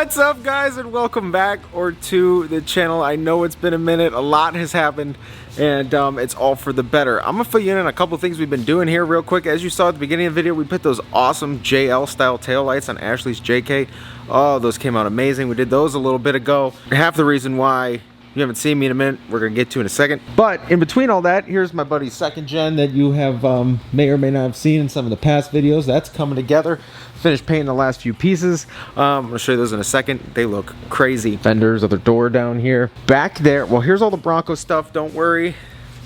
What's up, guys, and welcome back to the channel. I know it's been a minute, a lot has happened, and it's all for the better. I'm gonna fill you in on a couple things we've been doing here real quick. As you saw at the beginning of the video, we put those awesome JL style taillights on Ashley's JK. Oh, those came out amazing. We did those a little bit ago. Half the reason why you haven't seen me in a minute, we're gonna get to in a second. But in between all that, here's my buddy's second gen that you have may or may not have seen in some of the past videos. That's coming together. Finished painting the last few pieces. I'm gonna show you those in a second. They look crazy. Fenders, other door down here. Back there, well, here's all the Bronco stuff. Don't worry,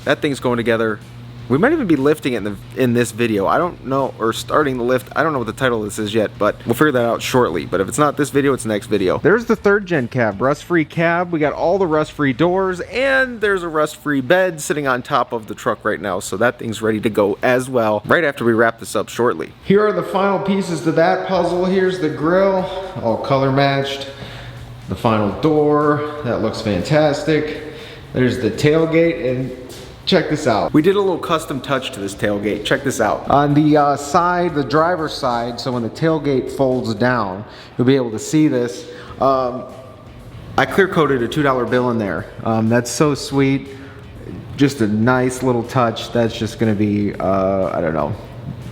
that thing's going together. We might even be lifting it in this video. I don't know, or starting the lift. I don't know what the title of this is yet, but we'll figure that out shortly. But if it's not this video, it's the next video. There's the third gen cab, rust-free cab. We got all the rust-free doors, and there's a rust-free bed sitting on top of the truck right now. So that thing's ready to go as well, right after we wrap this up shortly. Here are the final pieces to that puzzle. Here's the grill, all color matched. The final door, that looks fantastic. There's the tailgate, and check this out. We did a little custom touch to this tailgate. Check this out. On the side, the driver's side, so when the tailgate folds down, you'll be able to see this. I clear coated a $2 bill in there. That's so sweet. Just a nice little touch. That's just gonna be, I don't know,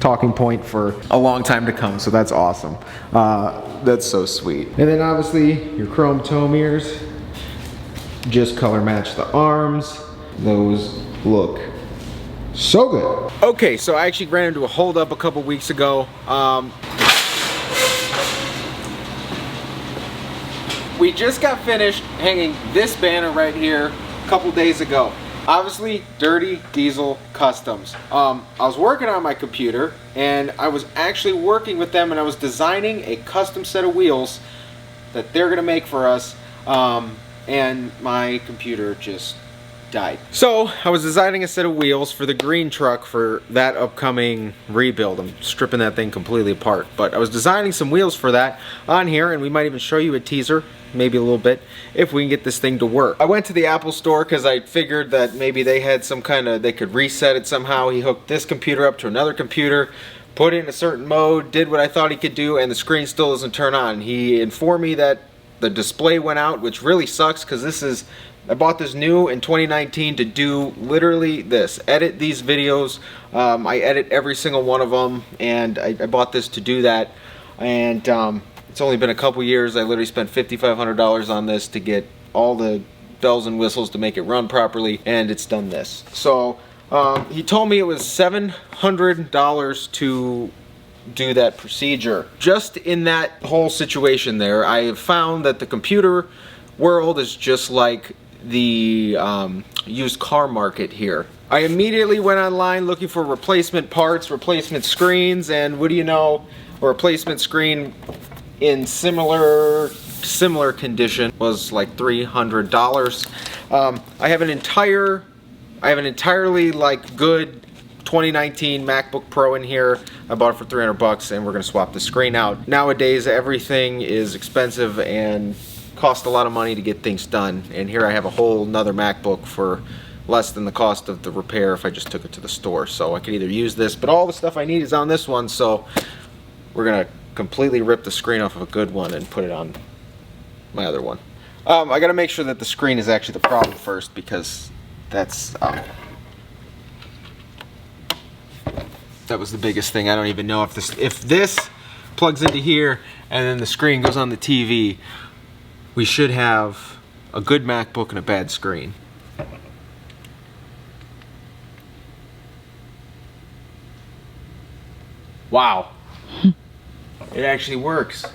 talking point for a long time to come, so that's awesome. That's so sweet. And then obviously your chrome toe mirrors. Just color match the arms. Those look so good. Okay, so I actually ran into a holdup a couple weeks ago. We just got finished hanging this banner right here a couple days ago. Obviously, Dirty Diesel Customs. I was working on my computer, and I was actually working with them, and I was designing a custom set of wheels that they're gonna make for us, and my computer just died. So I was designing a set of wheels for the green truck for that upcoming rebuild. I'm stripping that thing completely apart, but I was designing some wheels for that on here, and we might even show you a teaser, maybe a little bit, if we can get this thing to work. I went to the Apple store because I figured that maybe they had some kind of, they could reset it somehow. He hooked this computer up to another computer, put it in a certain mode, did what I thought he could do, and the screen still doesn't turn on. He informed me that the display went out, which really sucks because this is, I bought this new in 2019 to do literally this, edit these videos. I edit every single one of them, and I bought this to do that. And it's only been a couple years. I literally spent $5,500 on this to get all the bells and whistles to make it run properly, and it's done this. So he told me it was $700 to do that procedure. Just in that whole situation there, I have found that the computer world is just like the used car market here. I immediately went online looking for replacement parts, replacement screens, and what do you know, a replacement screen in similar condition was like $300. I have an entirely like good 2019 MacBook Pro in here. I bought it for 300 bucks, and we're gonna swap the screen out. Nowadays everything is expensive and cost a lot of money to get things done, and here I have a whole nother MacBook for less than the cost of the repair if I just took it to the store. So I could either use this, but all the stuff I need is on this one, so we're gonna completely rip the screen off of a good one and put it on my other one. I gotta make sure that the screen is actually the problem first, because that's that was the biggest thing. I don't even know if this plugs into here and then the screen goes on the TV. We should have a good MacBook and a bad screen. Wow. It actually works.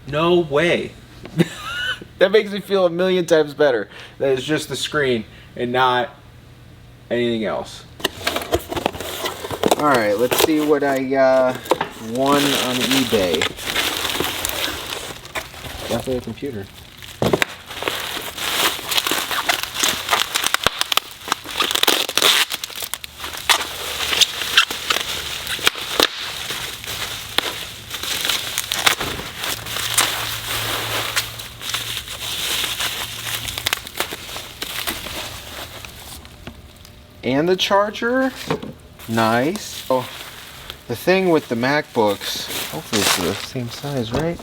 No way. That makes me feel a million times better. That it's just the screen and not anything else. Alright, let's see what I won on eBay. Definitely a computer. And the charger. Nice. Oh, the thing with the MacBooks, hopefully it's These are the same size, right?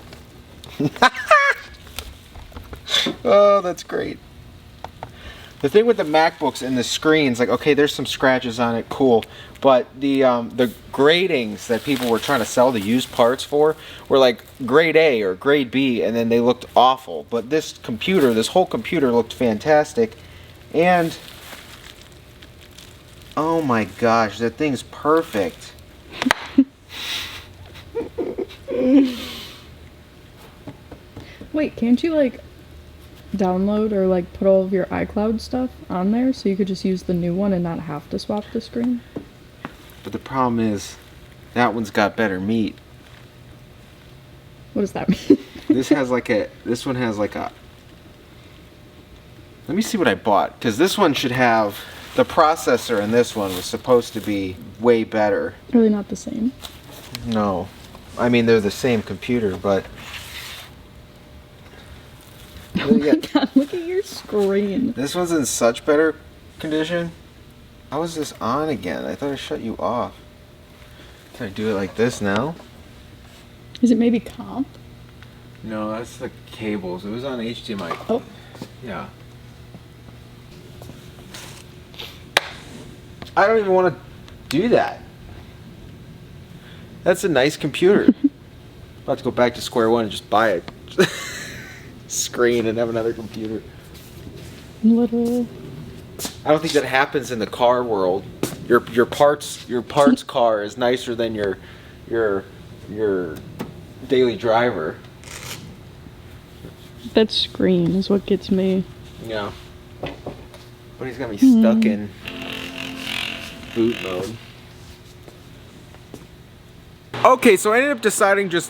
Oh, that's great. The thing with the MacBooks and the screens, like, okay, there's some scratches on it, cool. But the gradings that people were trying to sell the used parts for were like grade A or grade B, and then they looked awful. But this computer, this whole computer looked fantastic. And, oh my gosh, that thing's perfect. Wait, can't you like download or like put all of your iCloud stuff on there so you could just use the new one and not have to swap the screen? But the problem is, that one's got better meat. What does that mean? This one has like a, let me see what I bought, because this one should have, the processor in this one was supposed to be way better. Really not the same? No. I mean, they're the same computer, but... Oh my god, look at your screen. This one's in such better condition. How is this on again? I thought I shut you off. Can I do it like this now? Is it maybe comp? No, that's the cables. It was on HDMI. Oh. Yeah. I don't even want to do that. That's a nice computer. About to go back to square one and just buy it. Screen and have another computer. Little. I don't think that happens in the car world. Your parts car is nicer than your daily driver. That screen is what gets me. Yeah. But he's got me stuck in boot mode. Okay, so I ended up deciding just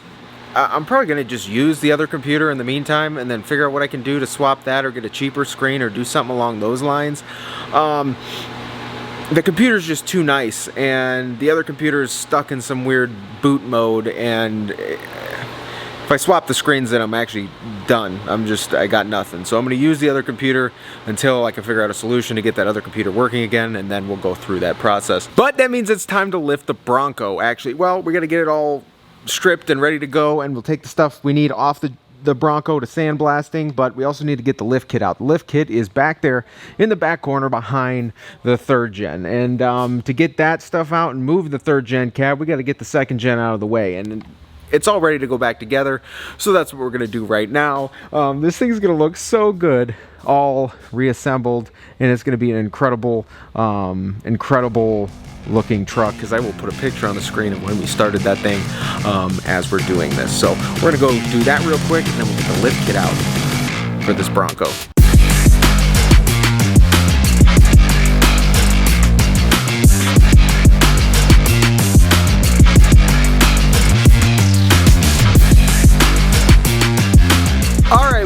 I'm probably going to just use the other computer in the meantime and then figure out what I can do to swap that or get a cheaper screen or do something along those lines. The computer's just too nice, and the other computer is stuck in some weird boot mode, and if I swap the screens, then I'm actually done. I got nothing. So I'm going to use the other computer until I can figure out a solution to get that other computer working again, and then we'll go through that process. But that means it's time to lift the Bronco, actually. Well, we got to get it all stripped and ready to go, and we'll take the stuff we need off the Bronco to sandblasting, but we also need to get the lift kit out. The lift kit is back there in the back corner behind the 3rd gen, and to get that stuff out and move the 3rd gen cab, we got to get the 2nd gen out of the way, and it's all ready to go back together, so that's what we're going to do right now. This thing's going to look so good, all reassembled, and it's going to be an incredible looking truck, because I will put a picture on the screen of when we started that thing as we're doing this. So we're going to go do that real quick, and then we'll get the lift kit out for this Bronco.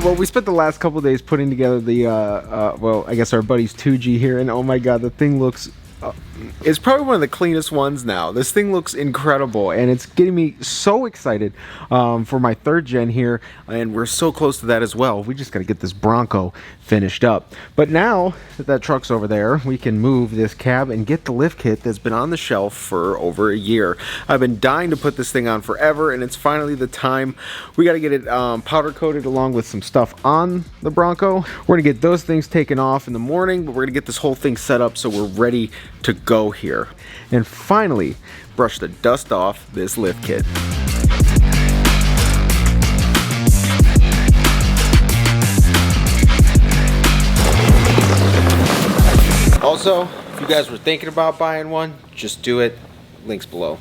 Well, we spent the last couple days putting together the, well, I guess our buddy's 2G here, and oh my god, the thing looks, it's probably one of the cleanest ones now. This thing looks incredible, and it's getting me so excited for my 3rd gen here, and we're so close to that as well. We just got to get this Bronco finished up. But now that that truck's over there, we can move this cab and get the lift kit that's been on the shelf for over a year. I've been dying to put this thing on forever, and it's finally the time. We got to get it powder coated along with some stuff on the Bronco. We're gonna get those things taken off in the morning, but we're gonna get this whole thing set up so we're ready to go here. And finally, brush the dust off this lift kit. Also, if you guys were thinking about buying one, just do it. Links below.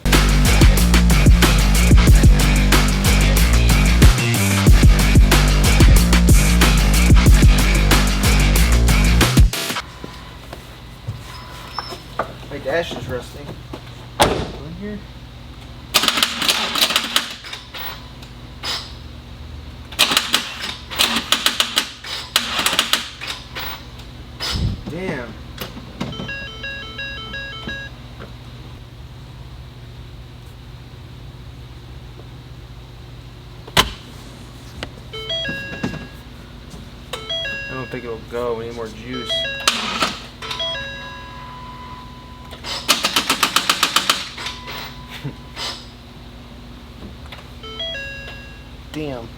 My dash is rusting. Go in here. Damn. I don't think it'll go. We need more juice. damn.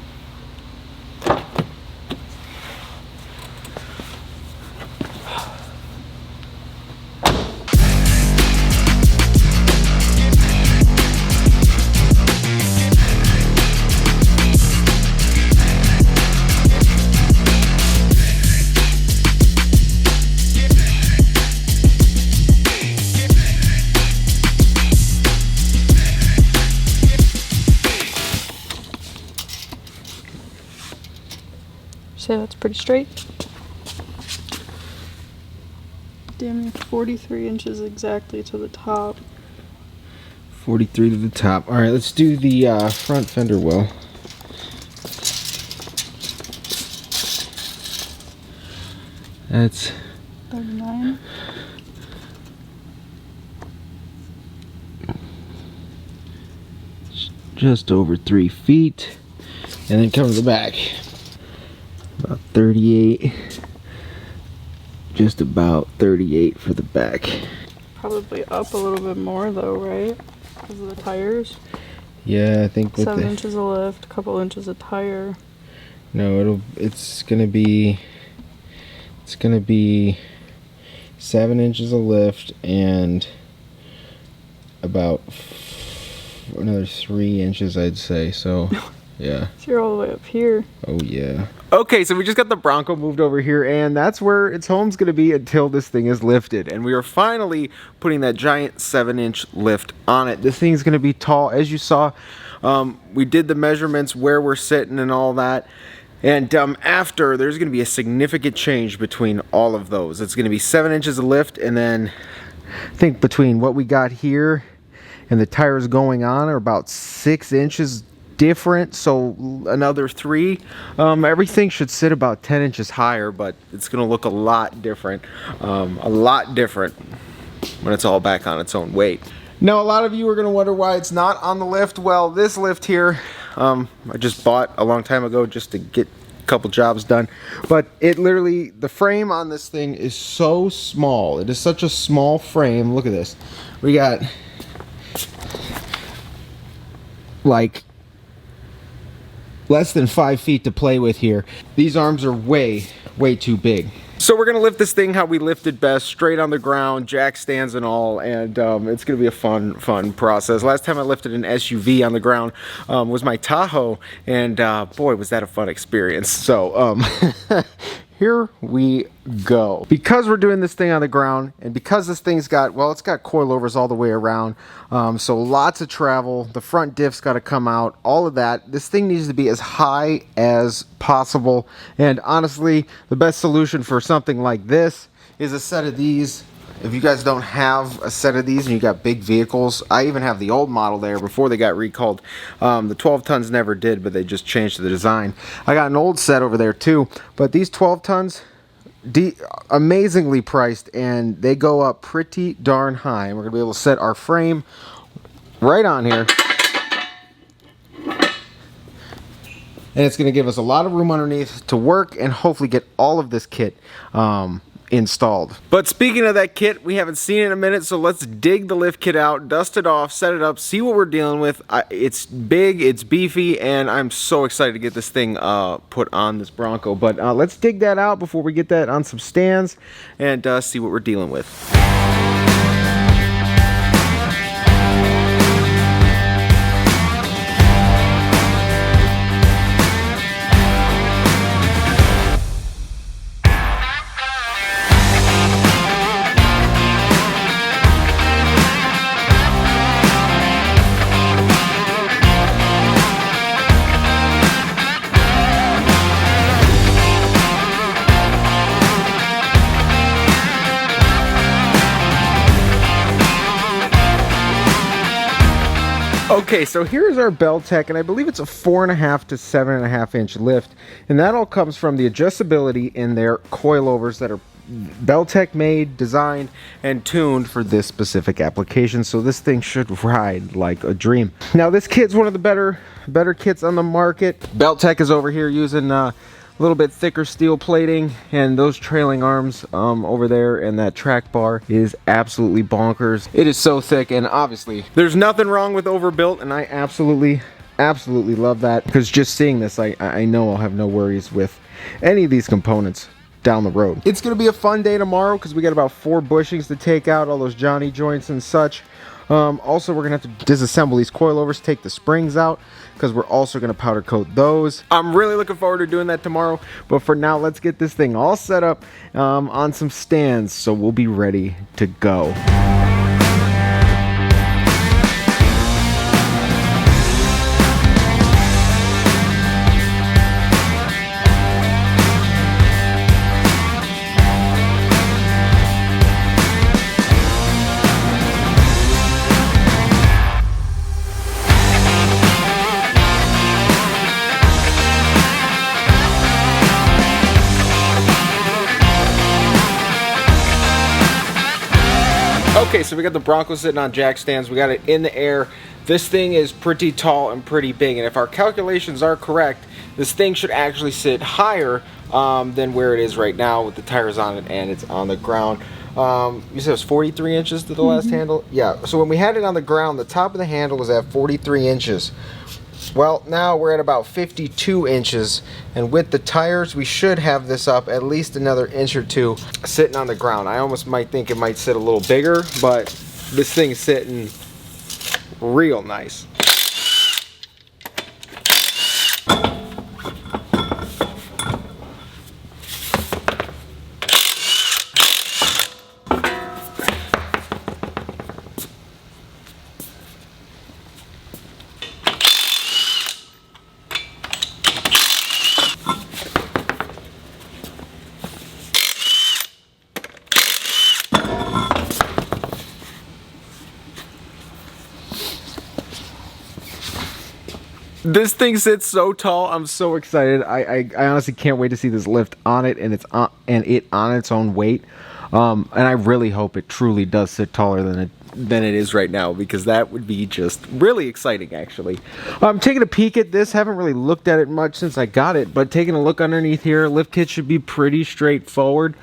Say that's pretty straight. Damn near 43 inches exactly to the top. 43 to the top. All right, let's do the front fender well. That's 39. just over 3 feet. And then come to the back. About 38. Just about 38 for the back. Probably up a little bit more though, right? Because of the tires. Yeah, I think with 7 inches of lift, a couple inches of tire. No, it's gonna be 7 inches of lift and about another 3 inches, I'd say. So yeah. So you're all the way up here. Oh yeah. Okay, so we just got the Bronco moved over here, and that's where its home's gonna be until this thing is lifted. And we are finally putting that giant 7-inch lift on it. This thing's gonna be tall, as you saw. We did the measurements where we're sitting and all that. And after, there's gonna be a significant change between all of those. It's gonna be 7 inches of lift, and then I think between what we got here and the tires going on are about 6 inches different, so another 3. Everything should sit about 10 inches higher, but it's gonna look a lot different when it's all back on its own weight. Now, a lot of you are gonna wonder why it's not on the lift. Well, this lift here, I just bought a long time ago just to get a couple jobs done, but it literally, the frame on this thing is so small. It is such a small frame. Look at this. We got like less than 5 feet to play with here. These arms are way too big. So we're gonna lift this thing how we lifted best, straight on the ground, jack stands and all, and it's gonna be a fun process. Last time I lifted an SUV on the ground was my Tahoe, and boy, was that a fun experience. So here we go. Because we're doing this thing on the ground, and because this thing's got, well, it's got coilovers all the way around, so lots of travel, the front diff's got to come out, all of that. This thing needs to be as high as possible, and honestly, the best solution for something like this is a set of these. If you guys don't have a set of these and you got big vehicles, I even have the old model there before they got recalled. The 12 tons never did, but they just changed the design. I got an old set over there too, but these 12 tons, amazingly priced, and they go up pretty darn high. And we're gonna be able to set our frame right on here. And it's gonna give us a lot of room underneath to work and hopefully get all of this kit installed. But speaking of that kit, we haven't seen it in a minute, so let's dig the lift kit out, dust it off, set it up, see what we're dealing with. It's big, it's beefy, and I'm so excited to get this thing put on this Bronco. But let's dig that out before we get that on some stands and see what we're dealing with. Okay, so here's our Beltec, and I believe it's a 4.5 to 7.5 inch lift, and that all comes from the adjustability in their coilovers that are Beltec made, designed, and tuned for this specific application. So this thing should ride like a dream. Now this kit's one of the better kits on the market. Beltec is over here using a little bit thicker steel plating, and those trailing arms over there, and that track bar is absolutely bonkers. It is so thick, and obviously there's nothing wrong with overbuilt, and I absolutely absolutely love that, because just seeing this, I know I'll have no worries with any of these components down the road. It's gonna be a fun day tomorrow because we got about 4 bushings to take out, all those Johnny joints and such. Also, we're gonna have to disassemble these coilovers, take the springs out, because we're also gonna powder coat those. I'm really looking forward to doing that tomorrow, but for now, let's get this thing all set up on some stands so we'll be ready to go. Okay, so we got the Bronco sitting on jack stands. We got it in the air. This thing is pretty tall and pretty big, and if our calculations are correct, this thing should actually sit higher than where it is right now with the tires on it and it's on the ground. You said it was 43 inches to the last handle? Yeah, so when we had it on the ground, the top of the handle was at 43 inches. Well, now we're at about 52 inches, and with the tires, we should have this up at least another inch or two sitting on the ground. I almost might think it might sit a little bigger, but this thing's sitting real nice. This thing sits so tall. I'm so excited. I honestly can't wait to see this lift on it and it on its own weight. And I really hope it truly does sit taller than it is right now, because that would be just really exciting, actually. I'm taking a peek at this. Haven't really looked at it much since I got it, but taking a look underneath here, lift kit should be pretty straightforward.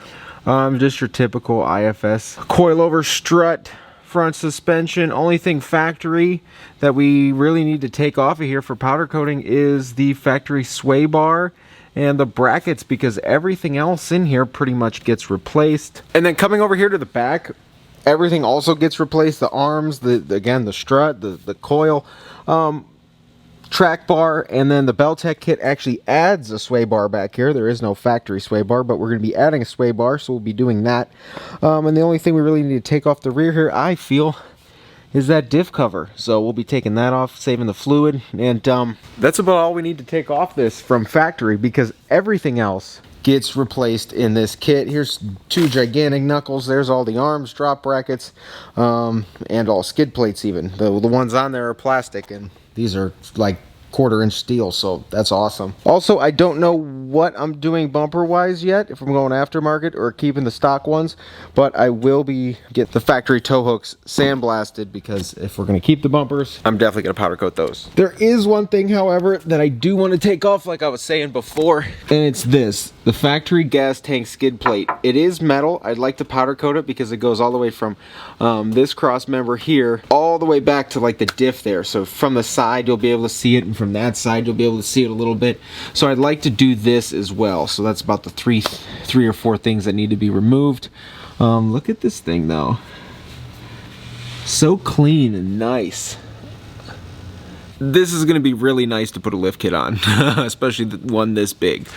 Just your typical IFS coilover strut, front suspension. Only thing factory that we really need to take off of here for powder coating is the factory sway bar and the brackets, because everything else in here pretty much gets replaced. And then coming over here to the back, everything also gets replaced. The arms, again, the strut, the coil, track bar, and then the Beltec kit actually adds a sway bar back here. There is no factory sway bar, but we're going to be adding a sway bar, so we'll be doing that. And the only thing we really need to take off the rear here, I feel, is that diff cover. So we'll be taking that off, saving the fluid, and that's about all we need to take off this from factory, because everything else gets replaced in this kit. Here's 2 gigantic knuckles. There's all the arms, drop brackets, and all skid plates even. The ones on there are plastic, and these are like 1/4 inch steel, so that's awesome. Also, I don't know what I'm doing bumper wise yet, if I'm going aftermarket or keeping the stock ones, but I will be get the factory tow hooks sandblasted, because if we're going to keep the bumpers, I'm definitely going to powder coat those. There is one thing, however, that I do want to take off, like I was saying before, and it's this, the factory gas tank skid plate. It is metal. I'd like to powder coat it because it goes all the way from this cross member here all the way back to like the diff there. So from the side you'll be able to see it, and from that side you'll be able to see it a little bit. So I'd like to do this as well. So that's about the three or four things that need to be removed. Look at this thing though, so clean and nice. This is going to be really nice to put a lift kit on, especially the one this big,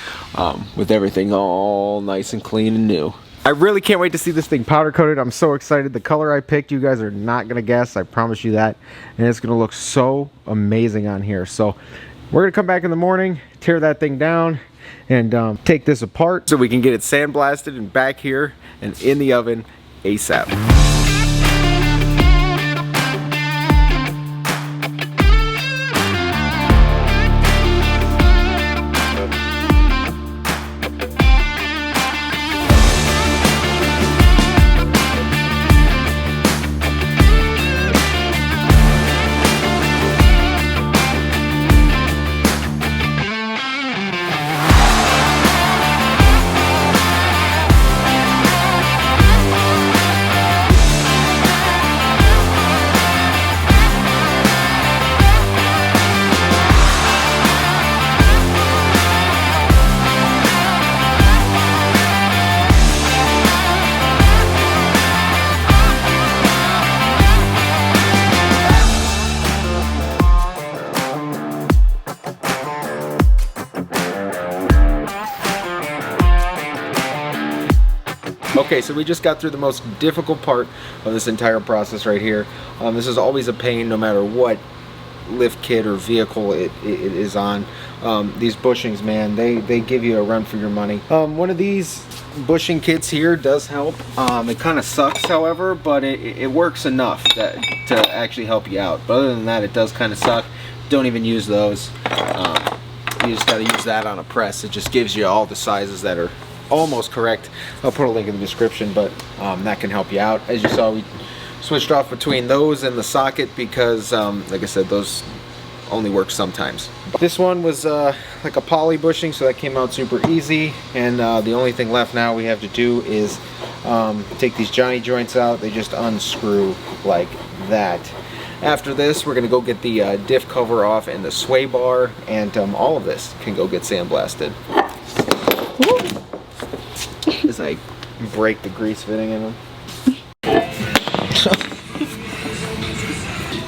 with everything all nice and clean and new. I really can't wait to see this thing powder coated. I'm so excited. The color I picked, you guys are not going to guess, I promise you that. And it's going to look so amazing on here. So we're going to come back in the morning, tear that thing down, and take this apart so we can get it sandblasted and back here and in the oven ASAP. Okay, so we just got through the most difficult part of this entire process right here. This is always a pain no matter what lift kit or vehicle it is on. These bushings, man, they give you a run for your money. One of these bushing kits here does help. It kind of sucks, however, but it works enough to actually help you out. But other than that, it does kind of suck. Don't even use those. You just got to use that on a press. It just gives you all the sizes that are almost correct. I'll put a link in the description, but that can help you out. As you saw, we switched off between those and the socket because like I said, those only work sometimes. This one was like a poly bushing, so that came out super easy, and the only thing left now we have to do is take these Johnny joints out. They just unscrew like that. After this, we're gonna go get the diff cover off and the sway bar, and all of this can go get sandblasted. As I break the grease fitting in them.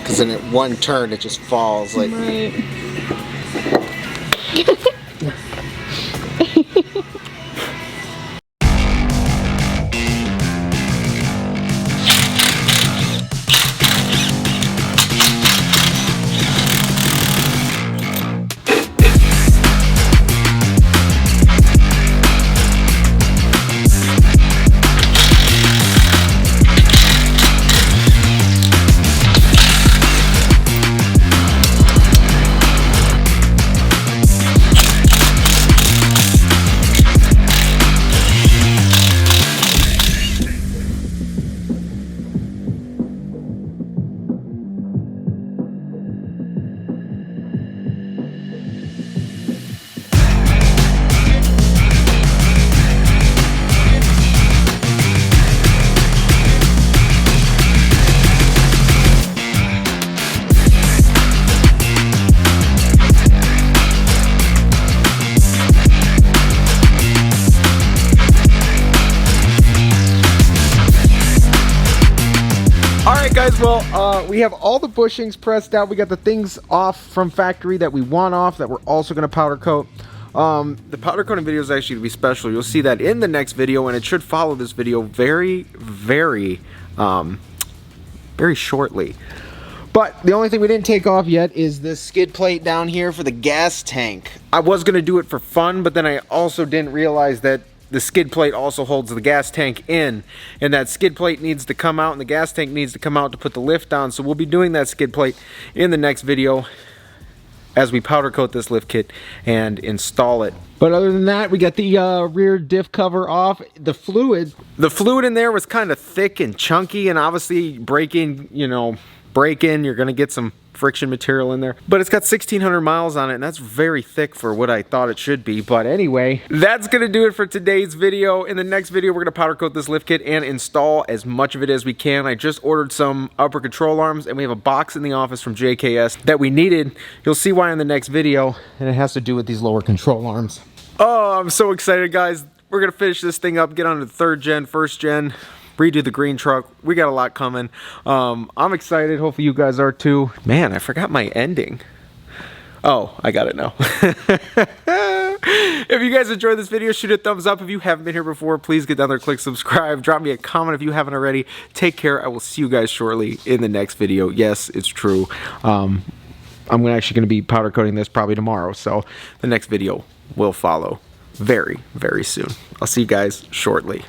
Because in one turn it just falls like... Right. Guys, well, we have all the bushings pressed out. We got the things off from factory that we want off that we're also going to powder coat. The powder coating video is actually going to be special. You'll see that in the next video, and it should follow this video very shortly. But the only thing we didn't take off yet is this skid plate down here for the gas tank. I was going to do it for fun, but then I also didn't realize that the skid plate also holds the gas tank in, and that skid plate needs to come out and the gas tank needs to come out to put the lift on. So we'll be doing that skid plate in the next video as we powder coat this lift kit and install it. But other than that, we got the rear diff cover off. The fluid in there was kind of thick and chunky, and obviously break-in, you're gonna get some friction material in there, but it's got 1,600 miles on it, and that's very thick for what I thought it should be. But anyway, that's gonna do it for today's video. In the next video, we're gonna powder coat this lift kit and install as much of it as we can. I just ordered some upper control arms, and we have a box in the office from JKS that we needed. You'll see why in the next video, and it has to do with these lower control arms. Oh, I'm so excited, guys. We're gonna finish this thing up, get on to the 3rd gen, 1st gen, redo the green truck. We got a lot coming. I'm excited. Hopefully you guys are too. Man, I forgot my ending. Oh, I got it now. If you guys enjoyed this video, shoot a thumbs up. If you haven't been here before, please get down there, click subscribe, drop me a comment if you haven't already. Take care. I will see you guys shortly in the next video. Yes, it's true. I'm actually going to be powder coating this probably tomorrow, so the next video will follow very soon. I'll see you guys shortly.